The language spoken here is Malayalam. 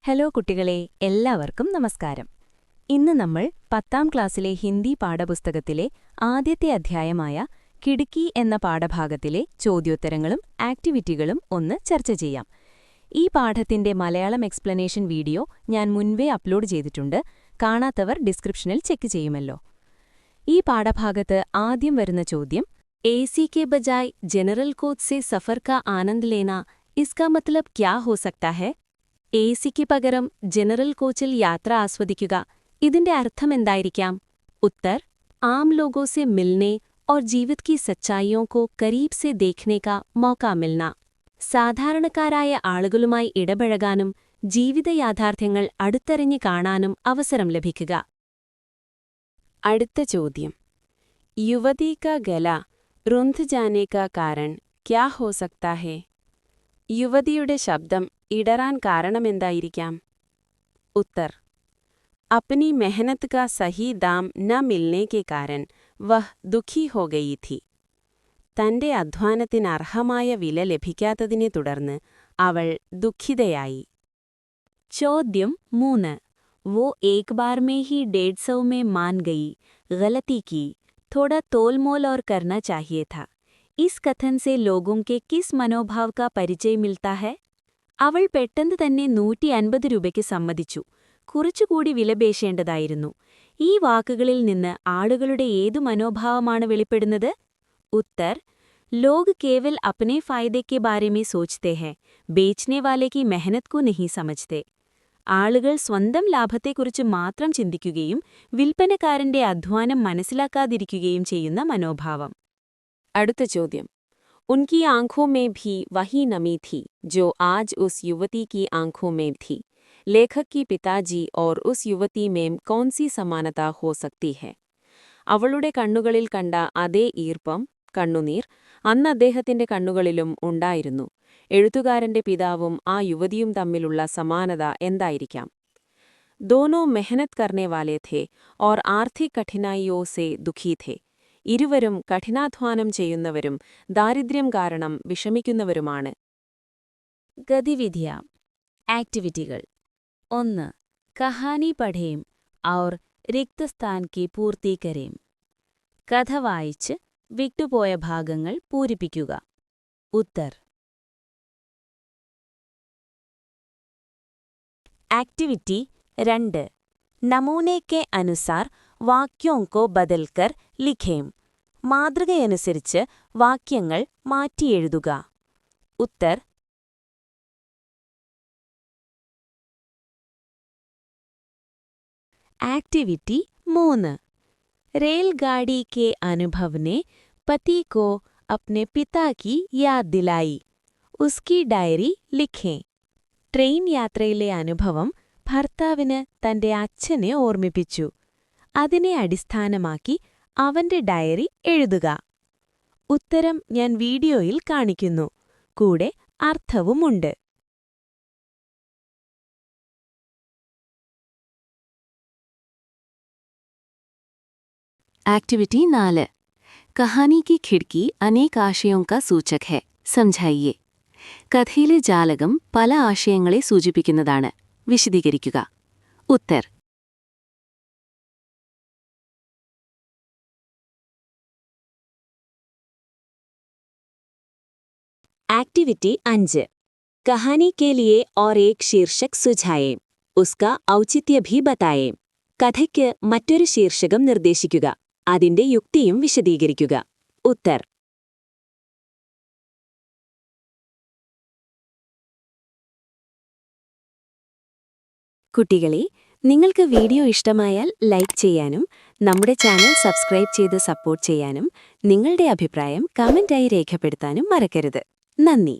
ഹലോ കുട്ടികളെ, എല്ലാവർക്കും നമസ്കാരം. ഇന്ന് നമ്മൾ 10ാം ക്ലാസ്സിലെ ഹിന്ദി പാഠപുസ്തകത്തിലെ ആദ്യത്തെ അധ്യായമായ കിടുക്കി എന്ന പാഠഭാഗത്തിലെ ചോദ്യോത്തരങ്ങളും ആക്ടിവിറ്റികളും ഒന്ന് ചർച്ച ചെയ്യാം. ഈ പാഠത്തിന്റെ മലയാളം എക്സ്പ്ലനേഷൻ വീഡിയോ ഞാൻ മുൻപേ അപ്ലോഡ് ചെയ്തിട്ടുണ്ട്. കാണാത്തവർ ഡിസ്ക്രിപ്ഷനിൽ ചെക്ക് ചെയ്യുമല്ലോ. ഈ പാഠഭാഗത്ത് ആദ്യം വരുന്ന ചോദ്യം, എസി കെ ബജായ് ജനറൽ കോച്ച് സെ സഫർ കാ ആനന്ദ് ലേന ഇസ്കാ മത്ലബ് ക്യാ ഹോ സക്താ ഹൈ? എസിക്ക് പകരം ജനറൽ കോച്ചിൽ യാത്ര ആസ്വദിക്കുക, ഇതിന്റെ അർത്ഥമെന്തായിരിക്കാം? ഉത്തർ, ആം ലോഗോ സെ മിൽനെ और जीवित की सच्चाइयों को करीब से देखने का मौका मिलना. സാധാരണക്കാരായ ആളുകളുമായി ഇടപഴകാനും ജീവിത യാഥാർത്ഥ്യങ്ങൾ അടുത്തറിഞ്ഞ് കാണാനും അവസരം ലഭിക്കുക. അടുത്ത ചോദ്യം, യുവതി കാ ഗല റുന്ധ് ജാനെ കാ കാരൺ ക്യാ ഹോ സക്താ ഹൈ? യുവതിയുടെ ശബ്ദം ഇടറാൻ കാരണമെന്തായിരിക്കാം? ഉത്തർ, अपनी मेहनत का सही दाम न मिलने के कारण वह दुखी हो गई थी. തന്റെ അധ്വാനത്തിന് അർഹമായ വില ലഭിക്കാത്തതിനെ തുടർന്ന് അവൾ ദുഃഖിതയായി. ചോദ്യം 3. वो एक बार में ही 150 में मान गई, गलती की, थोड़ा तोलमोल और करना चाहिए था. इस कथन से लोगों के किस मनोभाव का परिचय मिलता है? അവൾ പെട്ടെന്ന് തന്നെ 150 രൂപയ്ക്ക് സമ്മതിച്ചു, കുറച്ചുകൂടി വിലപേശേണ്ടതായിരുന്നു. ഈ വാക്കുകളിൽ നിന്ന് ആളുകളുടെ ഏതു മനോഭാവമാണ് വെളിപ്പെടുന്നത്? Uttar, log Kewal അപ്നെ ഫായദെ K Bare may സോച്തേ high, ബേച്നെ വാലെ കി മെഹനത് കോ നഹീ സമജ്തേ. ആളുകൾ സ്വന്തം ലാഭത്തെക്കുറിച്ച് മാത്രം ചിന്തിക്കുകയും വിൽപ്പനക്കാരന്റെ അധ്വാനം മനസ്സിലാക്കാതിരിക്കുകയും ചെയ്യുന്ന മനോഭാവം. അടുത്ത ചോദ്യം, उनकी आंखों में भी वही नमी थी जो आज उस युवती की आंखों में थी. लेखक की पिताजी और उस युवती में कौन सी समानता हो सकती है? അവളുടെ കണ്ണുകളിൽ കണ്ട അതേ ഈർപ്പം, കണ്ണുനീർ അന്ന് അദ്ദേഹത്തിന്റെ കണ്ണുകളിലും ഉണ്ടായിരുന്നു. എഴുത്തുകാരന്റെ പിതാവും ആ യുവതിയും തമ്മിലുള്ള സമാനത എന്തായിരിക്കാം? दोनों मेहनत करने वाले थे और आर्थिक कठिनाइयों से दुखी थे. ഇരുവരും കഠിനാധ്വാനം ചെയ്യുന്നവരും ദാരിദ്ര്യം കാരണം വിഷമിക്കുന്നവരുമാണ്. ഗതിവിധിയ ആക്ടിവിറ്റികൾ. 1. കഹാനി പഠേം ഔർ റിക്തസ്ഥാൻ കി പൂർത്തി കരേം. കഥ വായിച്ച് വിട്ടുപോയ ഭാഗങ്ങൾ പൂരിപ്പിക്കുക. ഉത്തർ. ആക്ടിവിറ്റി 2. നമൂനെ കെ അനുസാർ വാക്യോं को बदलकर लिखें. മാതൃകയനുസരിച്ച് വാക്യങ്ങൾ മാറ്റിയെഴുതുക. ഉത്തർ. ആക്ടിവിറ്റി 3. रेलगाड़ी के अनुभव ने पति को अपने पिता की याद दिलाई. उसकी डायरी लिखें. ട്രെയിൻ യാത്രയിലെ അനുഭവം ഭർത്താവിന് തന്റെ അച്ഛനെ ഓർമ്മിപ്പിച്ചു. അതിനെ അടിസ്ഥാനമാക്കി അവന്റെ ഡയറി എഴുതുക. ഉത്തരം ഞാൻ വീഡിയോയിൽ കാണിക്കുന്നു, കൂടെ അർത്ഥവുമുണ്ട്. एक्टिविटी 4. कहानी की खिड़की अनेक आशयों का सूचक है, समझाइए. കഥയിലെ ജാലകം പല ആശയങ്ങളെ സൂചിപ്പിക്കുന്നതാണ്, വിശദീകരിക്കുക. ഉത്തർ. एक्टिविटी 5. कहानी के लिए और एक शीर्षक सुझाएं. उसका औचित्य भी बताएं. കഥയ്ക്ക് മറ്റൊരു ശീർഷകം നിർദ്ദേശിക്കുക, അതിന്റെ യുക്തിയും വിശദീകരിക്കുക. ഉത്തർ. കുട്ടികളെ, നിങ്ങൾക്ക് വീഡിയോ ഇഷ്ടമായാൽ ലൈക്ക് ചെയ്യാനും നമ്മുടെ ചാനൽ സബ്സ്ക്രൈബ് ചെയ്ത് സപ്പോർട്ട് ചെയ്യാനും നിങ്ങളുടെ അഭിപ്രായം കമന്റായി രേഖപ്പെടുത്താനും മറക്കരുത്. നന്ദി.